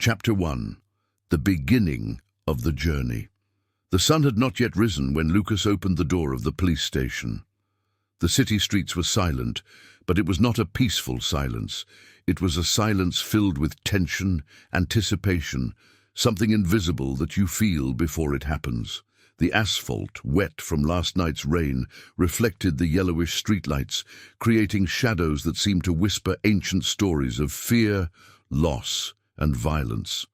Chapter 1. The Beginning of the Journey. The sun had not yet risen when Lucas opened the door of the police station. The city streets were silent, but it was not a peaceful silence. It was a silence filled with tension, anticipation, something invisible that you feel before it happens. The asphalt, wet from last night's rain, reflected the yellowish streetlights, creating shadows that seemed to whisper ancient stories of fear, loss, and violence.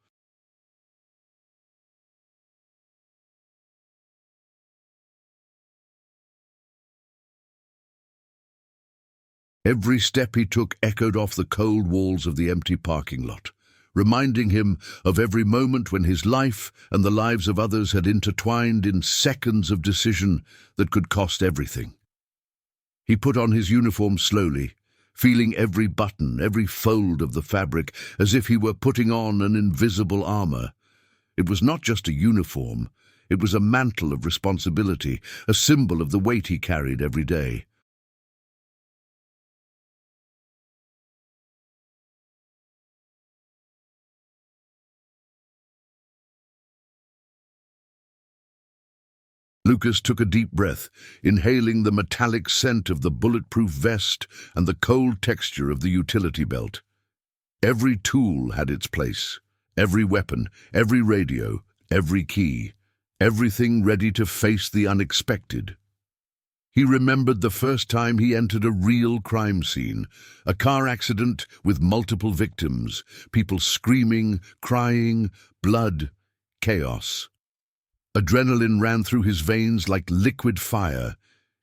Every step he took echoed off the cold walls of the empty parking lot, reminding him of every moment when his life and the lives of others had intertwined in seconds of decision that could cost everything. He put on his uniform slowly, feeling every button, every fold of the fabric, as if he were putting on an invisible armor. It was not just a uniform, it was a mantle of responsibility, a symbol of the weight he carried every day. Lucas took a deep breath, inhaling the metallic scent of the bulletproof vest and the cold texture of the utility belt. Every tool had its place, every weapon, every radio, every key, everything ready to face the unexpected. He remembered the first time he entered a real crime scene, a car accident with multiple victims, people screaming, crying, blood, chaos. Adrenaline ran through his veins like liquid fire,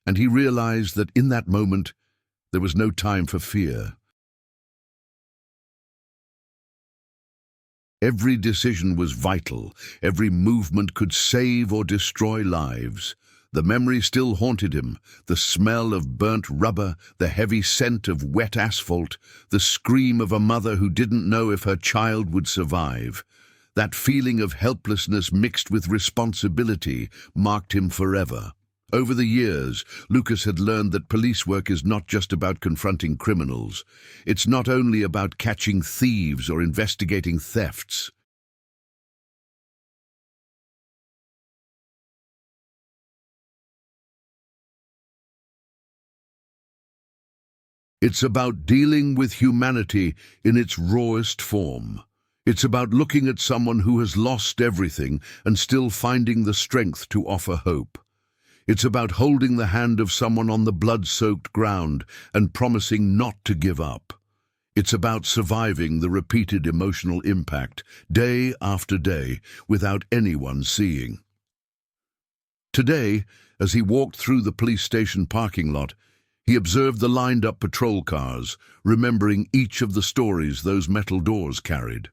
and he realized that in that moment there was no time for fear. Every decision was vital, every movement could save or destroy lives. The memory still haunted him, the smell of burnt rubber, the heavy scent of wet asphalt, the scream of a mother who didn't know if her child would survive. That feeling of helplessness mixed with responsibility marked him forever. Over the years, Lucas had learned that police work is not just about confronting criminals. It's not only about catching thieves or investigating thefts. It's about dealing with humanity in its rawest form. It's about looking at someone who has lost everything and still finding the strength to offer hope. It's about holding the hand of someone on the blood-soaked ground and promising not to give up. It's about surviving the repeated emotional impact, day after day, without anyone seeing. Today, as he walked through the police station parking lot, he observed the lined-up patrol cars, remembering each of the stories those metal doors carried.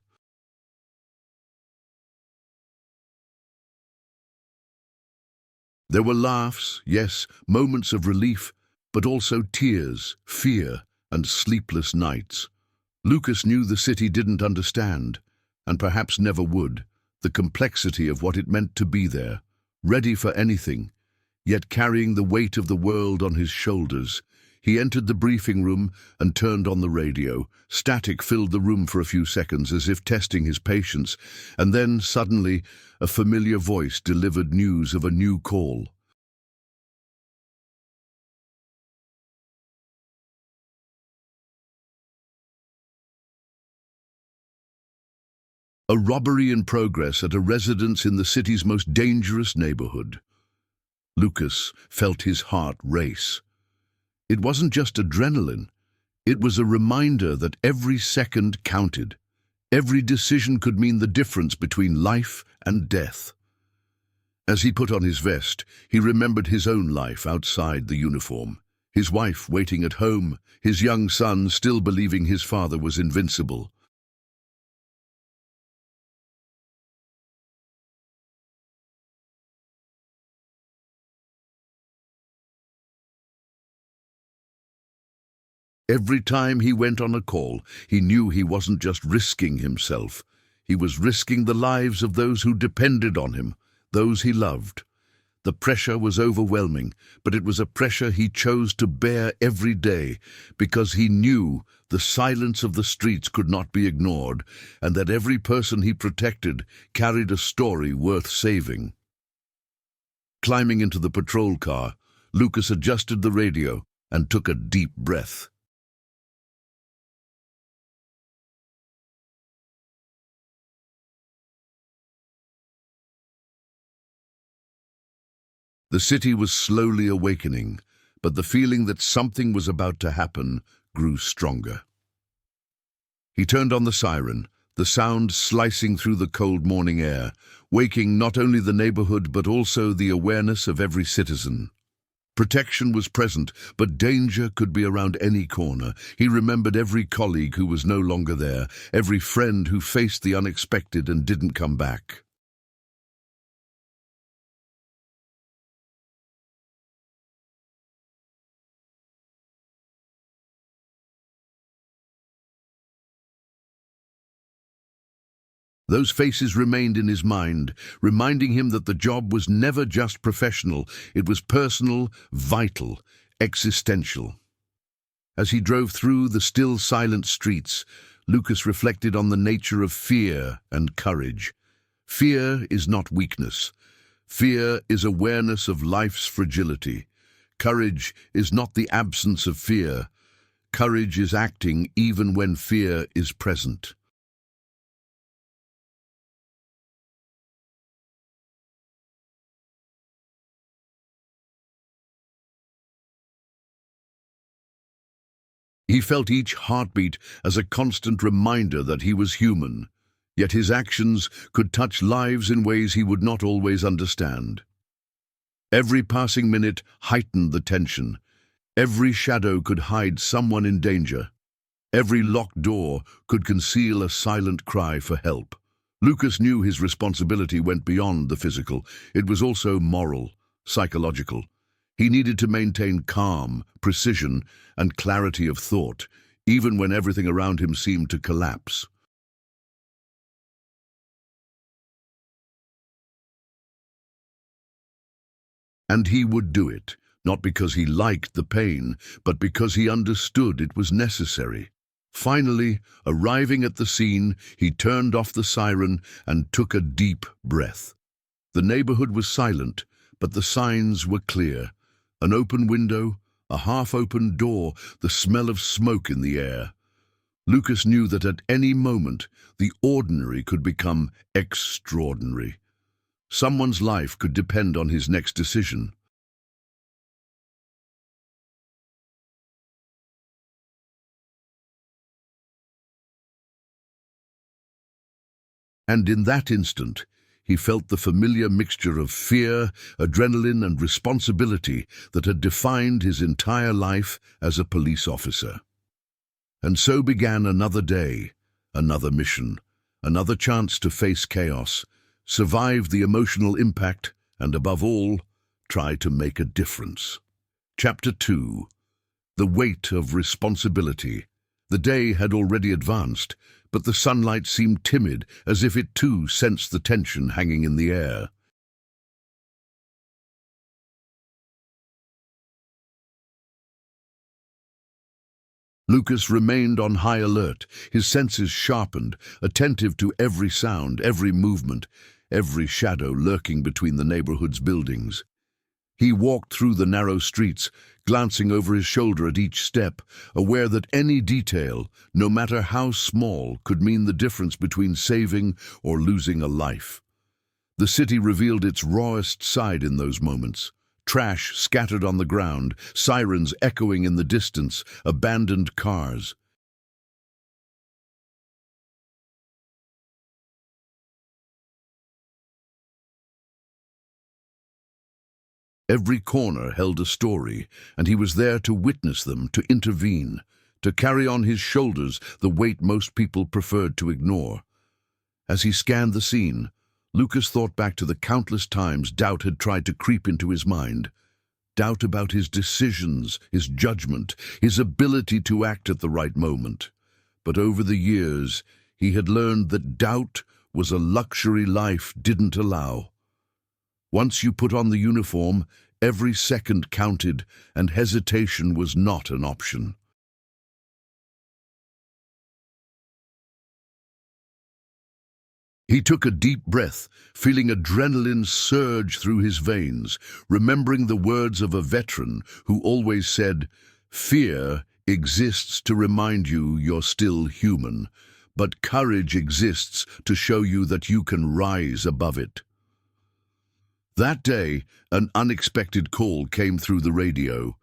There were laughs, yes, moments of relief, but also tears, fear, and sleepless nights. Lucas knew the city didn't understand, and perhaps never would, the complexity of what it meant to be there, ready for anything, yet carrying the weight of the world on his shoulders. He entered the briefing room and turned on the radio. Static filled the room for a few seconds as if testing his patience, and then, suddenly, a familiar voice delivered news of a new call. A robbery in progress at a residence in the city's most dangerous neighborhood. Lucas felt his heart race. It wasn't just adrenaline. It was a reminder that every second counted. Every decision could mean the difference between life and death. As he put on his vest, he remembered his own life outside the uniform. His wife waiting at home, his young son still believing his father was invincible. Every time he went on a call, he knew he wasn't just risking himself. He was risking the lives of those who depended on him, those he loved. The pressure was overwhelming, but it was a pressure he chose to bear every day because he knew the silence of the streets could not be ignored, and that every person he protected carried a story worth saving. Climbing into the patrol car, Lucas adjusted the radio and took a deep breath. The city was slowly awakening, but the feeling that something was about to happen grew stronger. He turned on the siren, the sound slicing through the cold morning air, waking not only the neighborhood but also the awareness of every citizen. Protection was present, but danger could be around any corner. He remembered every colleague who was no longer there, every friend who faced the unexpected and didn't come back. Those faces remained in his mind, reminding him that the job was never just professional, it was personal, vital, existential. As he drove through the still silent streets, Lucas reflected on the nature of fear and courage. Fear is not weakness. Fear is awareness of life's fragility. Courage is not the absence of fear. Courage is acting even when fear is present. He felt each heartbeat as a constant reminder that he was human, yet his actions could touch lives in ways he would not always understand. Every passing minute heightened the tension. Every shadow could hide someone in danger. Every locked door could conceal a silent cry for help. Lucas knew his responsibility went beyond the physical. It was also moral, psychological. He needed to maintain calm, precision, and clarity of thought, even when everything around him seemed to collapse. And he would do it, not because he liked the pain, but because he understood it was necessary. Finally, arriving at the scene, he turned off the siren and took a deep breath. The neighborhood was silent, but the signs were clear. An open window, a half-open door, the smell of smoke in the air. Lucas knew that at any moment, the ordinary could become extraordinary. Someone's life could depend on his next decision. And in that instant, he felt the familiar mixture of fear, adrenaline, and responsibility that had defined his entire life as a police officer. And so began another day, another mission, another chance to face chaos, survive the emotional impact, and above all, try to make a difference. Chapter 2. The Weight of Responsibility. The day had already advanced, but the sunlight seemed timid, as if it too sensed the tension hanging in the air. Lucas remained on high alert, his senses sharpened, attentive to every sound, every movement, every shadow lurking between the neighborhood's buildings. He walked through the narrow streets, glancing over his shoulder at each step, aware that any detail, no matter how small, could mean the difference between saving or losing a life. The city revealed its rawest side in those moments. Trash scattered on the ground, sirens echoing in the distance, abandoned cars. Every corner held a story, and he was there to witness them, to intervene, to carry on his shoulders the weight most people preferred to ignore. As he scanned the scene, Lucas thought back to the countless times doubt had tried to creep into his mind. Doubt about his decisions, his judgment, his ability to act at the right moment. But over the years, he had learned that doubt was a luxury life didn't allow. Once you put on the uniform, every second counted, and hesitation was not an option. He took a deep breath, feeling adrenaline surge through his veins, remembering the words of a veteran who always said, "Fear exists to remind you you're still human, but courage exists to show you that you can rise above it." That day, an unexpected call came through the radio,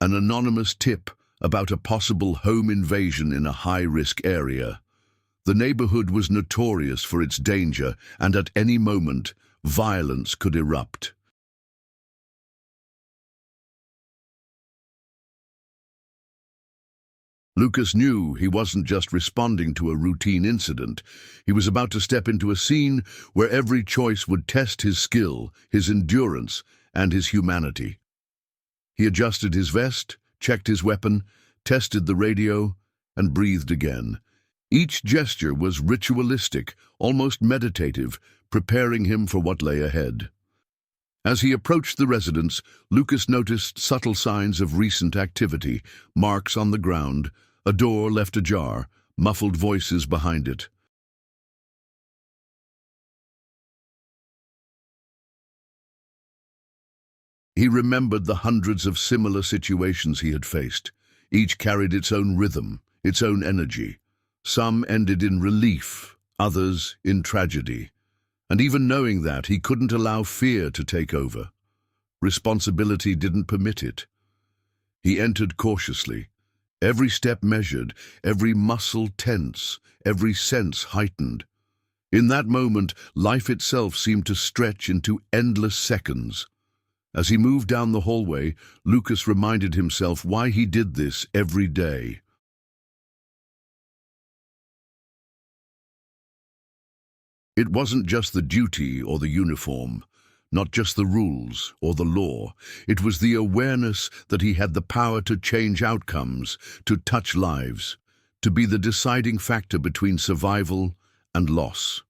an anonymous tip about a possible home invasion in a high-risk area. The neighborhood was notorious for its danger, and at any moment, violence could erupt. Lucas knew he wasn't just responding to a routine incident. He was about to step into a scene where every choice would test his skill, his endurance, and his humanity. He adjusted his vest, checked his weapon, tested the radio, and breathed again. Each gesture was ritualistic, almost meditative, preparing him for what lay ahead. As he approached the residence, Lucas noticed subtle signs of recent activity, marks on the ground, a door left ajar, muffled voices behind it. He remembered the hundreds of similar situations he had faced. Each carried its own rhythm, its own energy. Some ended in relief, others in tragedy. And even knowing that, he couldn't allow fear to take over. Responsibility didn't permit it. He entered cautiously, every step measured, every muscle tense, every sense heightened. In that moment, life itself seemed to stretch into endless seconds. As he moved down the hallway, Lucas reminded himself why he did this every day. It wasn't just the duty or the uniform, not just the rules or the law. It was the awareness that he had the power to change outcomes, to touch lives, to be the deciding factor between survival and loss.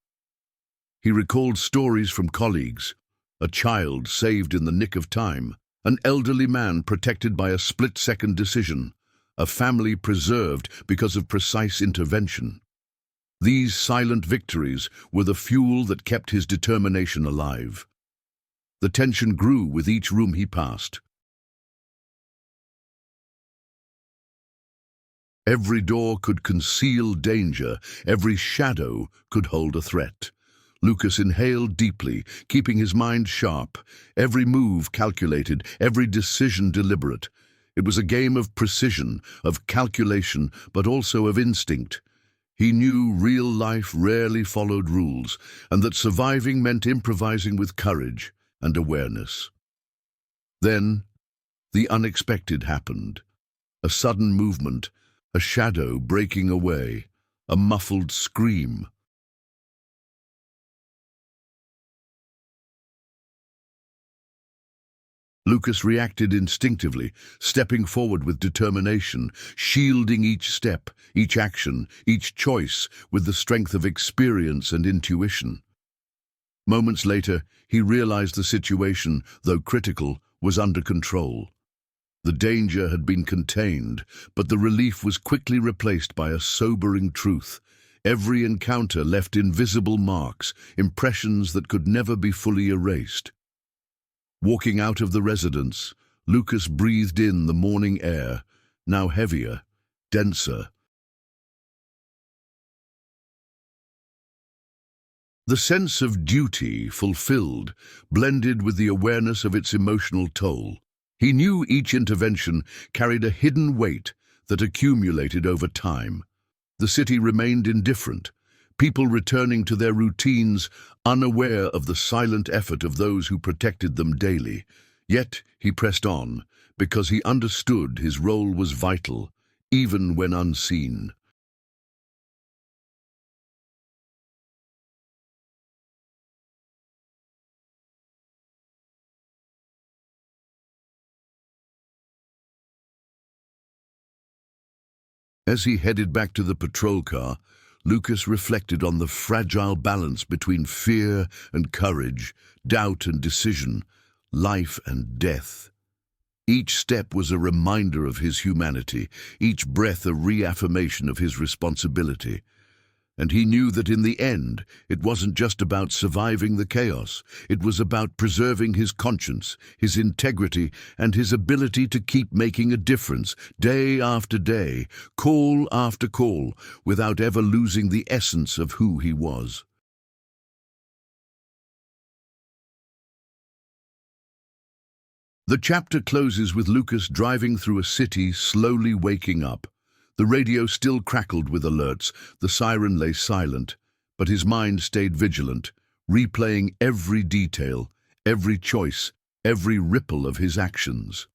He recalled stories from colleagues, a child saved in the nick of time, an elderly man protected by a split-second decision, a family preserved because of precise intervention. These silent victories were the fuel that kept his determination alive. The tension grew with each room he passed. Every door could conceal danger, every shadow could hold a threat. Lucas inhaled deeply, keeping his mind sharp, every move calculated, every decision deliberate. It was a game of precision, of calculation, but also of instinct. He knew real life rarely followed rules, and that surviving meant improvising with courage and awareness. Then, the unexpected happened. A sudden movement, a shadow breaking away, a muffled scream. Lucas reacted instinctively, stepping forward with determination, shielding each step, each action, each choice with the strength of experience and intuition. Moments later, he realized the situation, though critical, was under control. The danger had been contained, but the relief was quickly replaced by a sobering truth. Every encounter left invisible marks, impressions that could never be fully erased. Walking out of the residence, Lucas breathed in the morning air, now heavier, denser. The sense of duty fulfilled blended with the awareness of its emotional toll. He knew each intervention carried a hidden weight that accumulated over time. The city remained indifferent, people returning to their routines, unaware of the silent effort of those who protected them daily. Yet he pressed on, because he understood his role was vital, even when unseen. As he headed back to the patrol car, Lucas reflected on the fragile balance between fear and courage, doubt and decision, life and death. Each step was a reminder of his humanity, each breath a reaffirmation of his responsibility. And he knew that in the end, it wasn't just about surviving the chaos. It was about preserving his conscience, his integrity, and his ability to keep making a difference, day after day, call after call, without ever losing the essence of who he was. The chapter closes with Lucas driving through a city slowly waking up. The radio still crackled with alerts, the siren lay silent, but his mind stayed vigilant, replaying every detail, every choice, every ripple of his actions.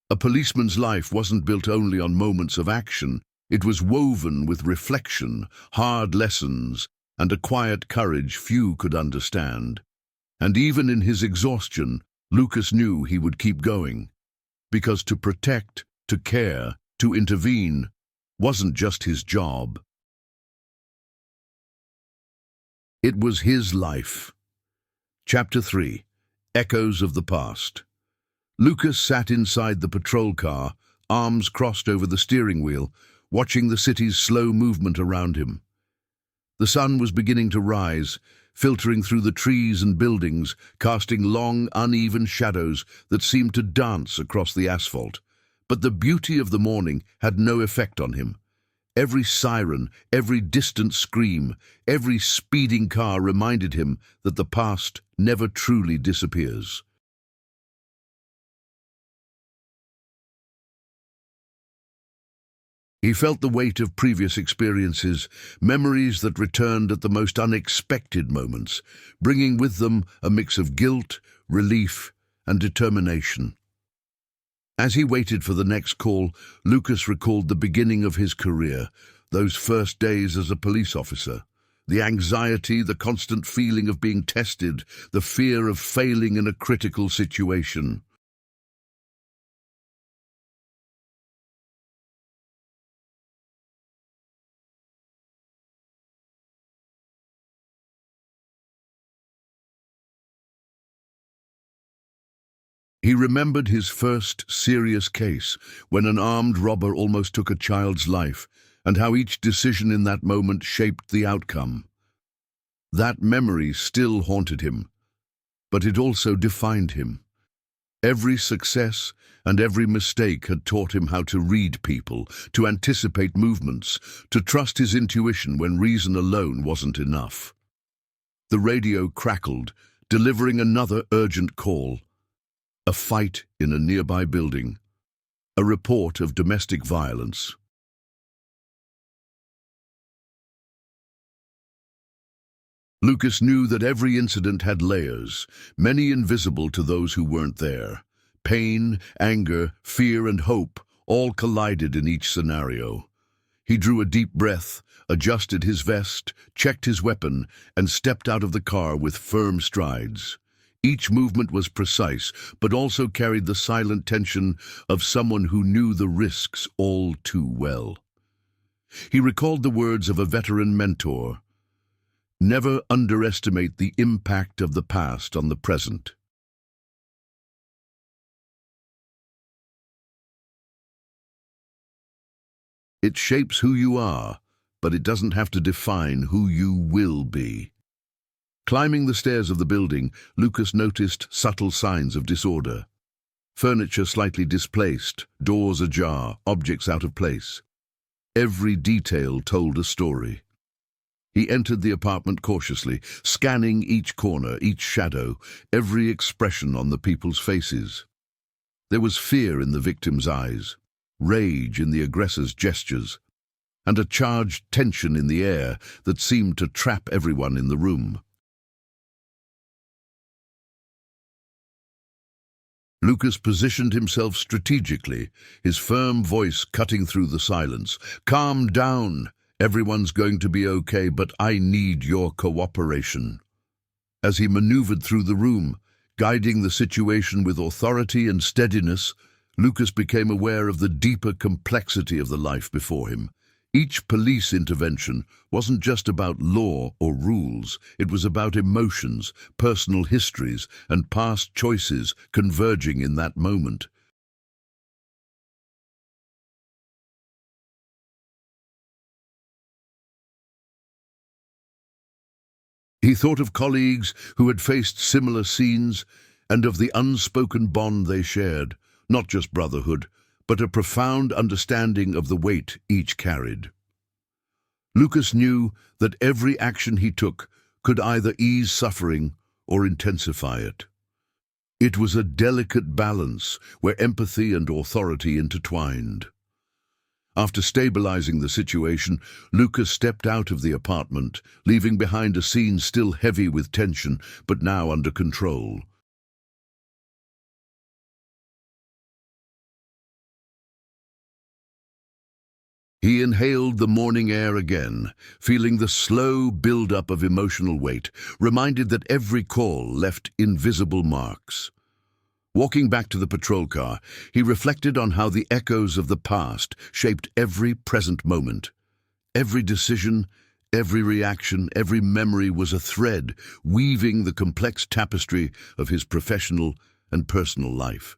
A policeman's life wasn't built only on moments of action, it was woven with reflection, hard lessons, and a quiet courage few could understand. And even in his exhaustion, Lucas knew he would keep going, because to protect, to care, to intervene wasn't just his job. It was his life. Chapter 3. Echoes of the Past. Lucas sat inside the patrol car, arms crossed over the steering wheel, watching the city's slow movement around him. The sun was beginning to rise, filtering through the trees and buildings, casting long, uneven shadows that seemed to dance across the asphalt. But the beauty of the morning had no effect on him. Every siren, every distant scream, every speeding car reminded him that the past never truly disappears. He felt the weight of previous experiences, memories that returned at the most unexpected moments, bringing with them a mix of guilt, relief, and determination. As he waited for the next call, Lucas recalled the beginning of his career, those first days as a police officer. The anxiety, the constant feeling of being tested, the fear of failing in a critical situation. He remembered his first serious case, when an armed robber almost took a child's life, and how each decision in that moment shaped the outcome. That memory still haunted him, but it also defined him. Every success and every mistake had taught him how to read people, to anticipate movements, to trust his intuition when reason alone wasn't enough. The radio crackled, delivering another urgent call. A fight in a nearby building. A report of domestic violence. Lucas knew that every incident had layers, many invisible to those who weren't there. Pain, anger, fear, and hope all collided in each scenario. He drew a deep breath, adjusted his vest, checked his weapon, and stepped out of the car with firm strides. Each movement was precise, but also carried the silent tension of someone who knew the risks all too well. He recalled the words of a veteran mentor: "Never underestimate the impact of the past on the present." It shapes who you are, but it doesn't have to define who you will be. Climbing the stairs of the building, Lucas noticed subtle signs of disorder. Furniture slightly displaced, doors ajar, objects out of place. Every detail told a story. He entered the apartment cautiously, scanning each corner, each shadow, every expression on the people's faces. There was fear in the victim's eyes, rage in the aggressor's gestures, and a charged tension in the air that seemed to trap everyone in the room. Lucas positioned himself strategically, his firm voice cutting through the silence. "Calm down. Everyone's going to be okay, but I need your cooperation." As he maneuvered through the room, guiding the situation with authority and steadiness, Lucas became aware of the deeper complexity of the life before him. Each police intervention wasn't just about law or rules, it was about emotions, personal histories, and past choices converging in that moment. He thought of colleagues who had faced similar scenes and of the unspoken bond they shared, not just brotherhood, but a profound understanding of the weight each carried. Lucas knew that every action he took could either ease suffering or intensify it. It was a delicate balance where empathy and authority intertwined. After stabilizing the situation, Lucas stepped out of the apartment, leaving behind a scene still heavy with tension, but now under control. He inhaled the morning air again, feeling the slow build-up of emotional weight, reminded that every call left invisible marks. Walking back to the patrol car, he reflected on how the echoes of the past shaped every present moment. Every decision, every reaction, every memory was a thread weaving the complex tapestry of his professional and personal life.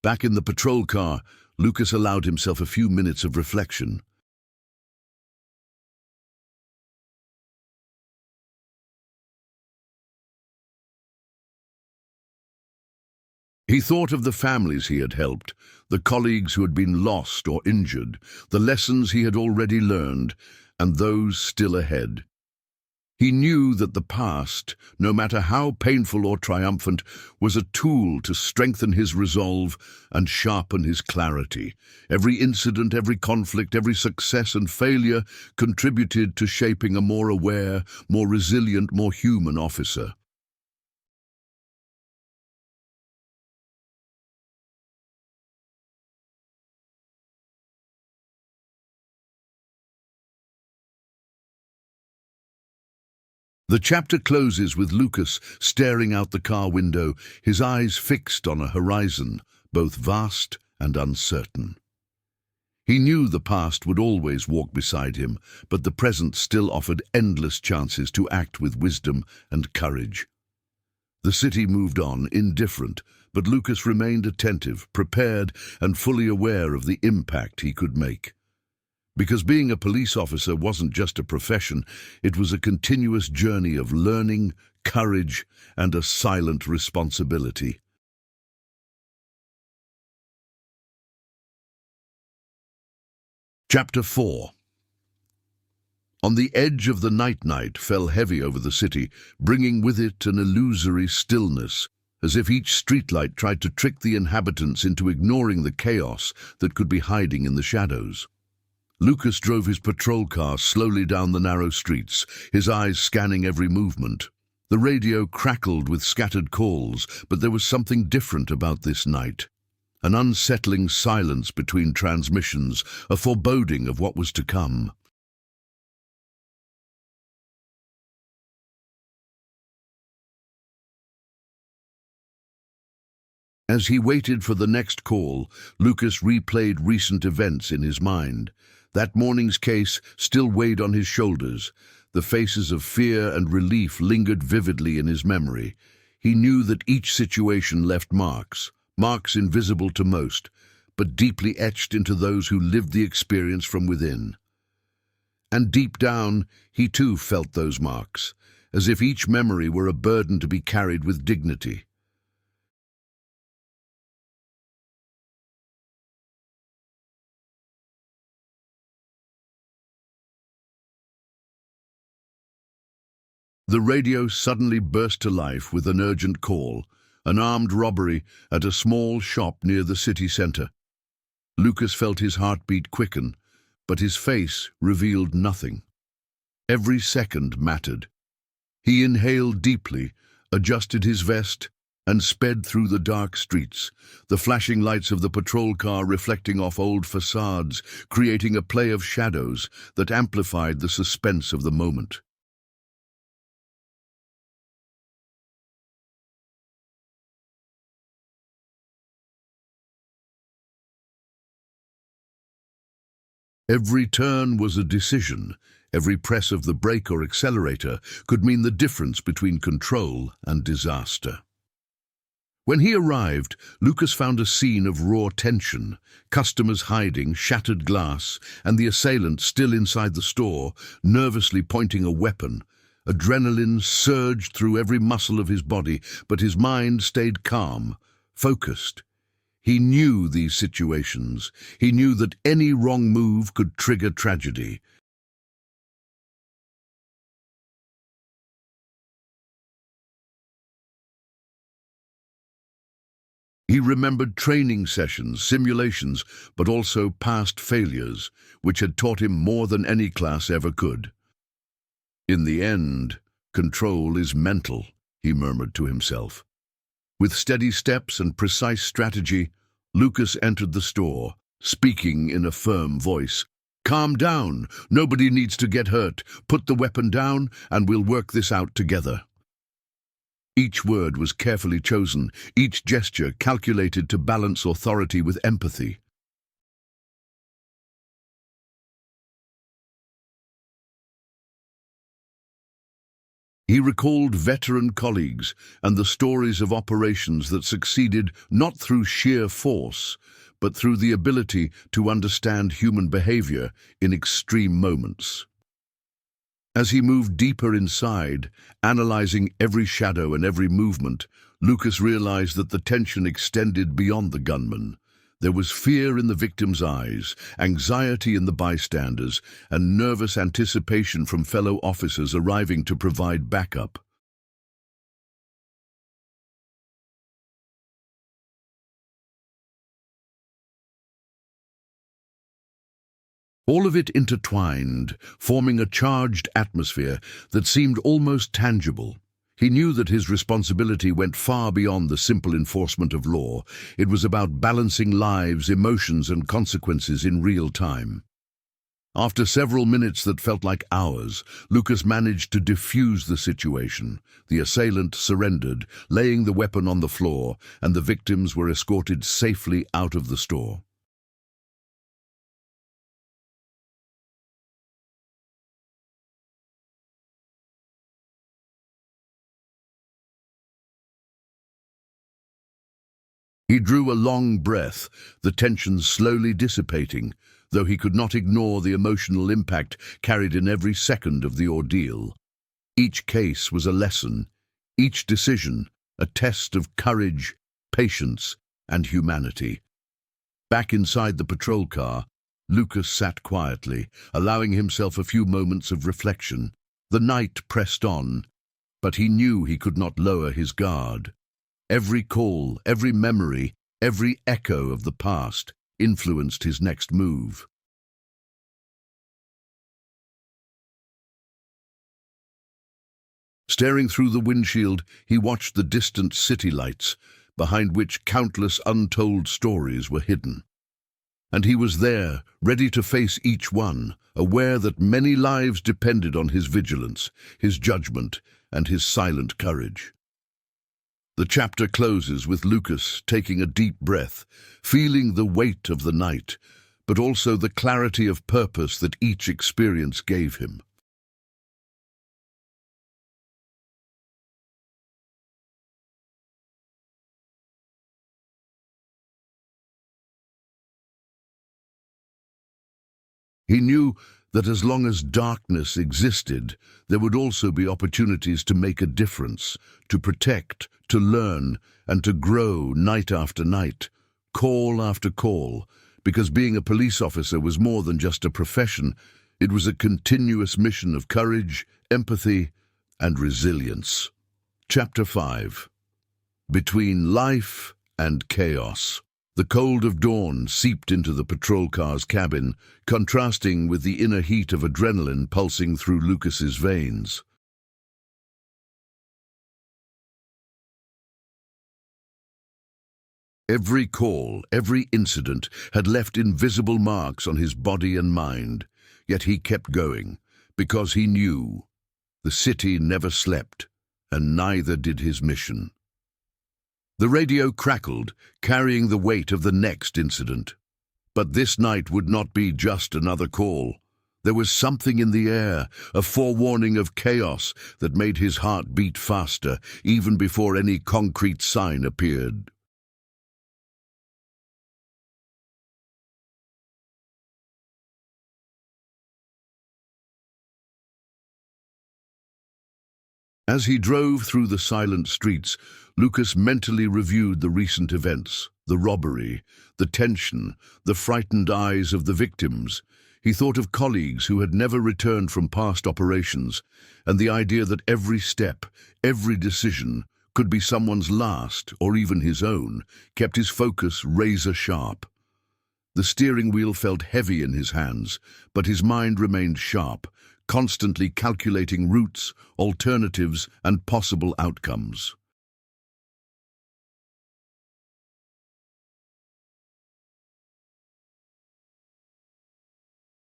Back in the patrol car, Lucas allowed himself a few minutes of reflection. He thought of the families he had helped, the colleagues who had been lost or injured, the lessons he had already learned, and those still ahead. He knew that the past, no matter how painful or triumphant, was a tool to strengthen his resolve and sharpen his clarity. Every incident, every conflict, every success and failure contributed to shaping a more aware, more resilient, more human officer. The chapter closes with Lucas staring out the car window, his eyes fixed on a horizon, both vast and uncertain. He knew the past would always walk beside him, but the present still offered endless chances to act with wisdom and courage. The city moved on, indifferent, but Lucas remained attentive, prepared, and fully aware of the impact he could make. Because being a police officer wasn't just a profession, it was a continuous journey of learning, courage, and a silent responsibility. Chapter 4. On the edge of the night fell heavy over the city, bringing with it an illusory stillness, as if each streetlight tried to trick the inhabitants into ignoring the chaos that could be hiding in the shadows. Lucas drove his patrol car slowly down the narrow streets, his eyes scanning every movement. The radio crackled with scattered calls, but there was something different about this night. An unsettling silence between transmissions, a foreboding of what was to come. As he waited for the next call, Lucas replayed recent events in his mind. That morning's case still weighed on his shoulders. The faces of fear and relief lingered vividly in his memory. He knew that each situation left marks invisible to most, but deeply etched into those who lived the experience from within. And deep down, he too felt those marks, as if each memory were a burden to be carried with dignity. The radio suddenly burst to life with an urgent call, an armed robbery at a small shop near the city centre. Lucas felt his heartbeat quicken, but his face revealed nothing. Every second mattered. He inhaled deeply, adjusted his vest, and sped through the dark streets, the flashing lights of the patrol car reflecting off old facades, creating a play of shadows that amplified the suspense of the moment. Every turn was a decision. Every press of the brake or accelerator could mean the difference between control and disaster. When he arrived, Lucas found a scene of raw tension, customers hiding, shattered glass, and the assailant still inside the store, nervously pointing a weapon, Adrenaline surged through every muscle of his body, but his mind stayed calm, focused. He knew these situations. He knew that any wrong move could trigger tragedy. He remembered training sessions, simulations, but also past failures, which had taught him more than any class ever could. In the end, control is mental, he murmured to himself. With steady steps and precise strategy, Lucas entered the store, speaking in a firm voice. "Calm down. Nobody needs to get hurt. Put the weapon down, and we'll work this out together." Each word was carefully chosen, each gesture calculated to balance authority with empathy. He recalled veteran colleagues and the stories of operations that succeeded not through sheer force, but through the ability to understand human behavior in extreme moments. As he moved deeper inside, analyzing every shadow and every movement, Lucas realized that the tension extended beyond the gunman. There was fear in the victim's eyes, anxiety in the bystanders, and nervous anticipation from fellow officers arriving to provide backup. All of it intertwined, forming a charged atmosphere that seemed almost tangible. He knew that his responsibility went far beyond the simple enforcement of law. It was about balancing lives, emotions, and consequences in real time. After several minutes that felt like hours, Lucas managed to defuse the situation. The assailant surrendered, laying the weapon on the floor, and the victims were escorted safely out of the store. He drew a long breath, the tension slowly dissipating, though he could not ignore the emotional impact carried in every second of the ordeal. Each case was a lesson, each decision a test of courage, patience, and humanity. Back inside the patrol car, Lucas sat quietly, allowing himself a few moments of reflection. The night pressed on, but he knew he could not lower his guard. Every call, every memory, every echo of the past influenced his next move. Staring through the windshield, he watched the distant city lights, behind which countless untold stories were hidden. And he was there, ready to face each one, aware that many lives depended on his vigilance, his judgment, and his silent courage. The chapter closes with Lucas taking a deep breath, feeling the weight of the night, but also the clarity of purpose that each experience gave him. He knew that as long as darkness existed, there would also be opportunities to make a difference, to protect, to learn, and to grow night after night, call after call, because being a police officer was more than just a profession. It was a continuous mission of courage, empathy, and resilience. Chapter 5. Between Life and Chaos. The cold of dawn seeped into the patrol car's cabin, contrasting with the inner heat of adrenaline pulsing through Lucas's veins. Every call, every incident had left invisible marks on his body and mind, yet he kept going, because he knew the city never slept, and neither did his mission. The radio crackled, carrying the weight of the next incident. But this night would not be just another call. There was something in the air, a forewarning of chaos that made his heart beat faster, even before any concrete sign appeared. As he drove through the silent streets, Lucas mentally reviewed the recent events, the robbery, the tension, the frightened eyes of the victims. He thought of colleagues who had never returned from past operations, and the idea that every step, every decision, could be someone's last or even his own, kept his focus razor sharp. The steering wheel felt heavy in his hands, but his mind remained sharp, constantly calculating routes, alternatives, and possible outcomes.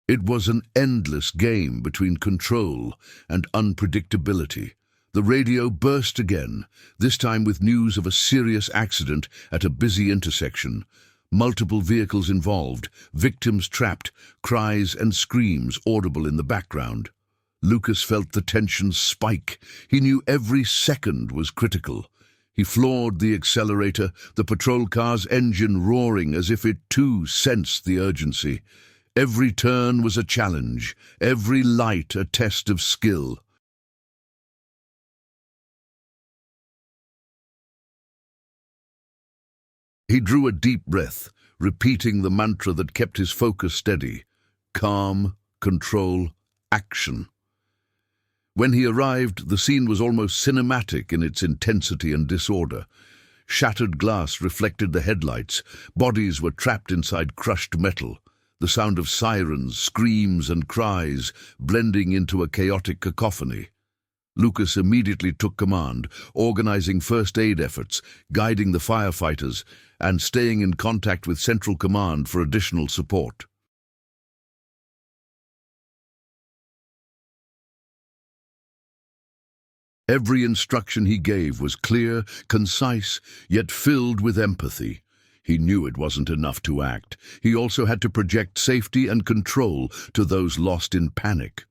It was an endless game between control and unpredictability. The radio burst again, this time with news of a serious accident at a busy intersection. Multiple vehicles involved, victims trapped, cries and screams audible in the background. Lucas felt the tension spike. He knew every second was critical. He floored the accelerator, the patrol car's engine roaring as if it too sensed the urgency. Every turn was a challenge, every light a test of skill. He drew a deep breath, repeating the mantra that kept his focus steady: calm, control, action. When he arrived, the scene was almost cinematic in its intensity and disorder. Shattered glass reflected the headlights, bodies were trapped inside crushed metal. The sound of sirens, screams and cries blending into a chaotic cacophony. Lucas immediately took command, organizing first aid efforts, guiding the firefighters, and staying in contact with Central Command for additional support. Every instruction he gave was clear, concise, yet filled with empathy. He knew it wasn't enough to act. He also had to project safety and control to those lost in panic.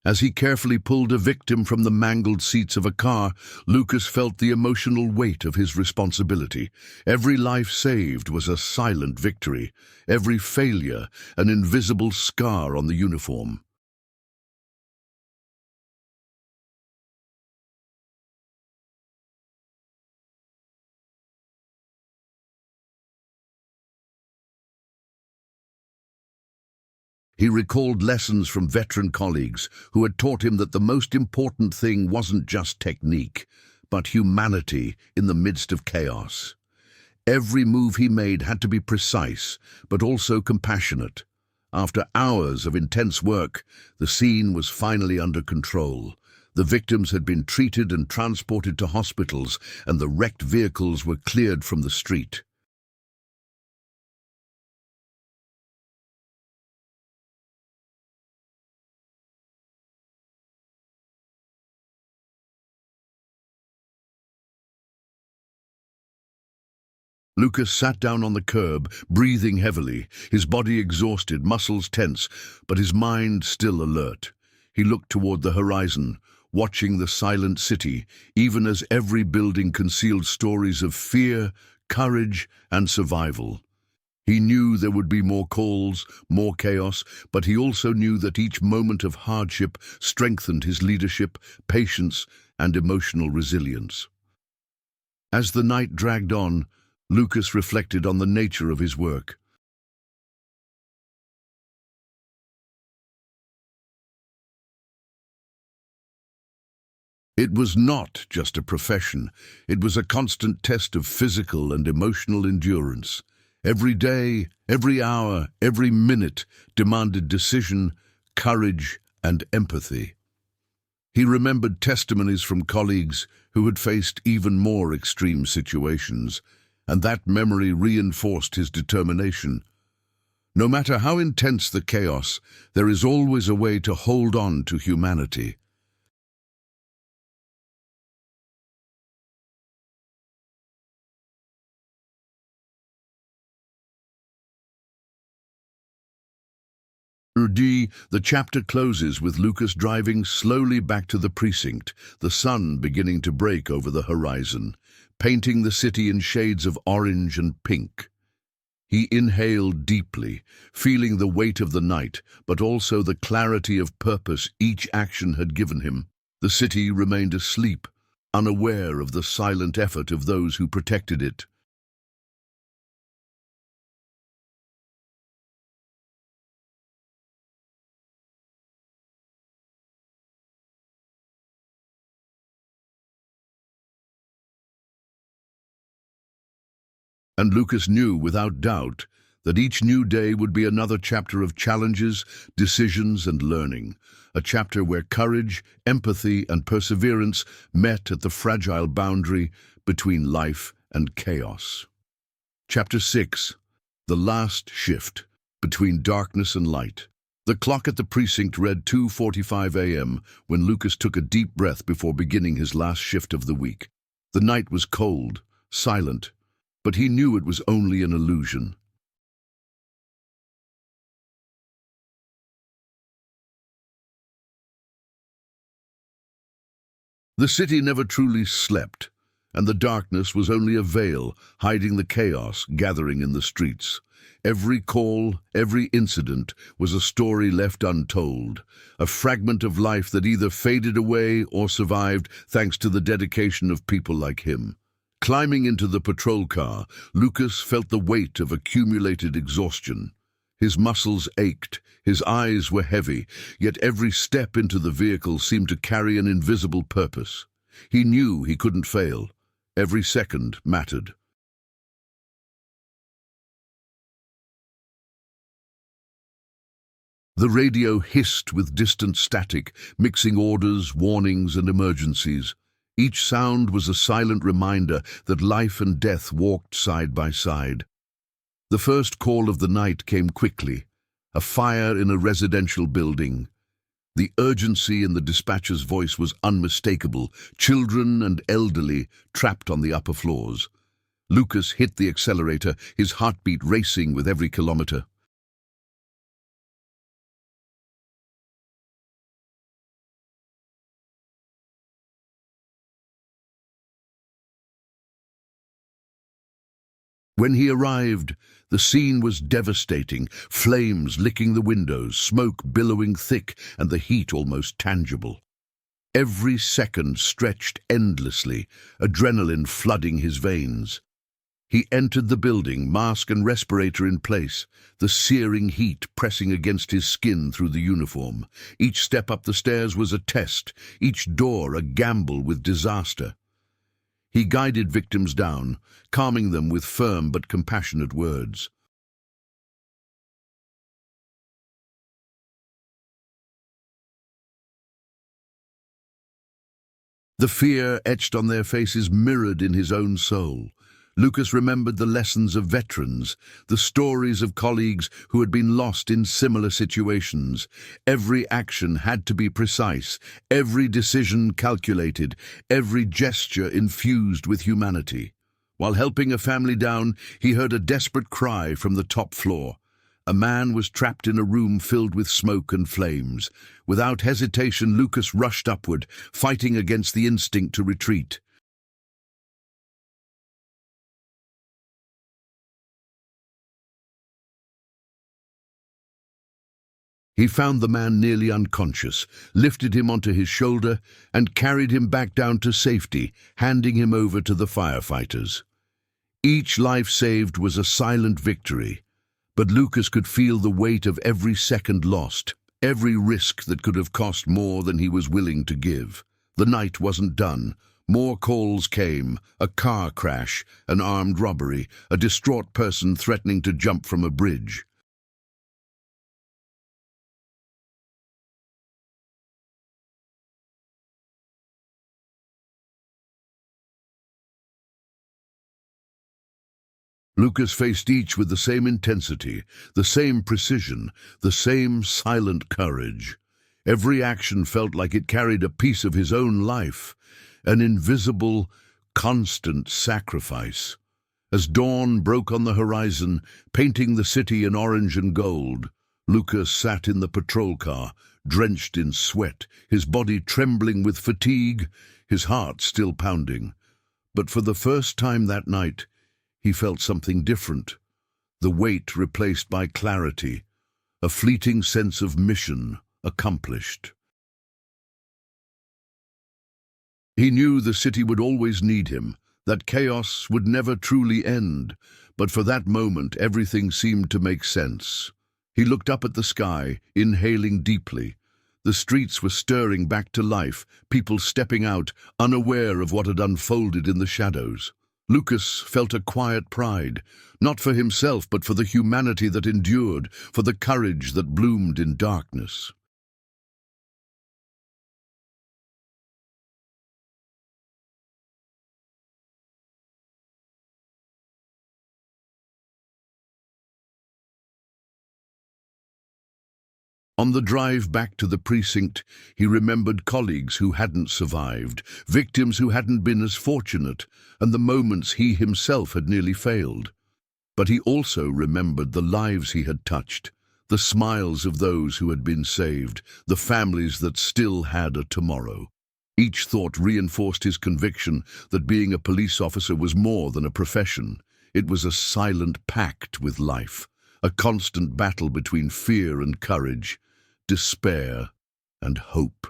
As he carefully pulled a victim from the mangled seats of a car, Lucas felt the emotional weight of his responsibility. Every life saved was a silent victory, every failure an invisible scar on the uniform. He recalled lessons from veteran colleagues who had taught him that the most important thing wasn't just technique, but humanity in the midst of chaos. Every move he made had to be precise, but also compassionate. After hours of intense work, the scene was finally under control. The victims had been treated and transported to hospitals, and the wrecked vehicles were cleared from the street. Lucas sat down on the curb, breathing heavily, his body exhausted, muscles tense, but his mind still alert. He looked toward the horizon, watching the silent city, even as every building concealed stories of fear, courage, and survival. He knew there would be more calls, more chaos, but he also knew that each moment of hardship strengthened his leadership, patience, and emotional resilience. As the night dragged on, Lucas reflected on the nature of his work. It was not just a profession, it was a constant test of physical and emotional endurance. Every day, every hour, every minute demanded decision, courage, and empathy. He remembered testimonies from colleagues who had faced even more extreme situations, and that memory reinforced his determination. No matter how intense the chaos, there is always a way to hold on to humanity. The chapter closes with Lucas driving slowly back to the precinct, the sun beginning to break over the horizon, painting the city in shades of orange and pink. He inhaled deeply, feeling the weight of the night, but also the clarity of purpose each action had given him. The city remained asleep, unaware of the silent effort of those who protected it. And Lucas knew without doubt that each new day would be another chapter of challenges, decisions, and learning, a chapter where courage, empathy, and perseverance met at the fragile boundary between life and chaos. Chapter 6. The Last Shift, Between Darkness and Light. The clock at the precinct read 2:45 a.m. when Lucas took a deep breath before beginning his last shift of the week. The night was cold, silent, but he knew it was only an illusion. The city never truly slept, and the darkness was only a veil hiding the chaos gathering in the streets. Every call, every incident was a story left untold, a fragment of life that either faded away or survived thanks to the dedication of people like him. Climbing into the patrol car, Lucas felt the weight of accumulated exhaustion. His muscles ached, his eyes were heavy, yet every step into the vehicle seemed to carry an invisible purpose. He knew he couldn't fail. Every second mattered. The radio hissed with distant static, mixing orders, warnings, and emergencies. Each sound was a silent reminder that life and death walked side by side. The first call of the night came quickly, a fire in a residential building. The urgency in the dispatcher's voice was unmistakable, children and elderly trapped on the upper floors. Lucas hit the accelerator, his heartbeat racing with every kilometer. When he arrived, the scene was devastating, flames licking the windows, smoke billowing thick, and the heat almost tangible. Every second stretched endlessly, adrenaline flooding his veins. He entered the building, mask and respirator in place, the searing heat pressing against his skin through the uniform. Each step up the stairs was a test, each door a gamble with disaster. He guided victims down, calming them with firm but compassionate words. The fear etched on their faces mirrored in his own soul. Lucas remembered the lessons of veterans, the stories of colleagues who had been lost in similar situations. Every action had to be precise, every decision calculated, every gesture infused with humanity. While helping a family down, he heard a desperate cry from the top floor. A man was trapped in a room filled with smoke and flames. Without hesitation, Lucas rushed upward, fighting against the instinct to retreat. He found the man nearly unconscious, lifted him onto his shoulder, and carried him back down to safety, handing him over to the firefighters. Each life saved was a silent victory, but Lucas could feel the weight of every second lost, every risk that could have cost more than he was willing to give. The night wasn't done. More calls came, a car crash, an armed robbery, a distraught person threatening to jump from a bridge. Lucas faced each with the same intensity, the same precision, the same silent courage. Every action felt like it carried a piece of his own life, an invisible, constant sacrifice. As dawn broke on the horizon, painting the city in orange and gold, Lucas sat in the patrol car, drenched in sweat, his body trembling with fatigue, his heart still pounding. But for the first time that night, he felt something different, the weight replaced by clarity, a fleeting sense of mission accomplished. He knew the city would always need him, that chaos would never truly end, but for that moment everything seemed to make sense. He looked up at the sky, inhaling deeply. The streets were stirring back to life, people stepping out, unaware of what had unfolded in the shadows. Lucas felt a quiet pride, not for himself but for the humanity that endured, for the courage that bloomed in darkness. On the drive back to the precinct, he remembered colleagues who hadn't survived, victims who hadn't been as fortunate, and the moments he himself had nearly failed. But he also remembered the lives he had touched, the smiles of those who had been saved, the families that still had a tomorrow. Each thought reinforced his conviction that being a police officer was more than a profession. It was a silent pact with life, a constant battle between fear and courage, despair and hope.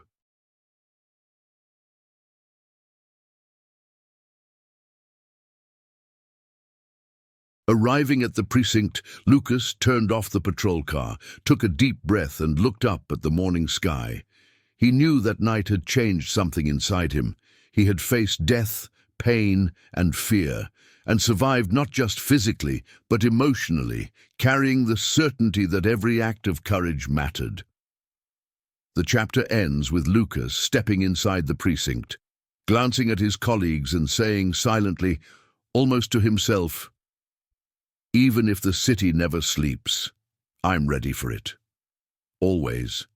Arriving at the precinct, Lucas turned off the patrol car, took a deep breath and looked up at the morning sky. He knew that night had changed something inside him. He had faced death, pain and fear, and survived not just physically, but emotionally, carrying the certainty that every act of courage mattered. The chapter ends with Lucas stepping inside the precinct, glancing at his colleagues and saying silently, almost to himself, "Even if the city never sleeps, I'm ready for it. Always."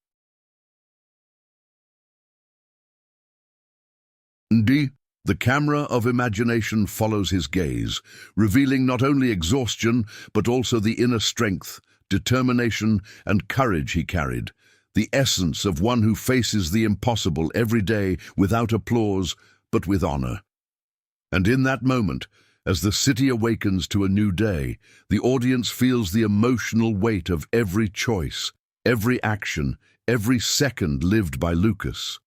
The camera of imagination follows his gaze, revealing not only exhaustion, but also the inner strength, determination, and courage he carried, the essence of one who faces the impossible every day without applause, but with honor. And in that moment, as the city awakens to a new day, the audience feels the emotional weight of every choice, every action, every second lived by Lucas.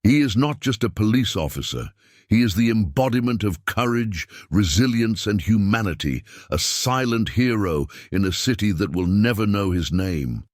He is not just a police officer. He is the embodiment of courage, resilience, and humanity, a silent hero in a city that will never know his name.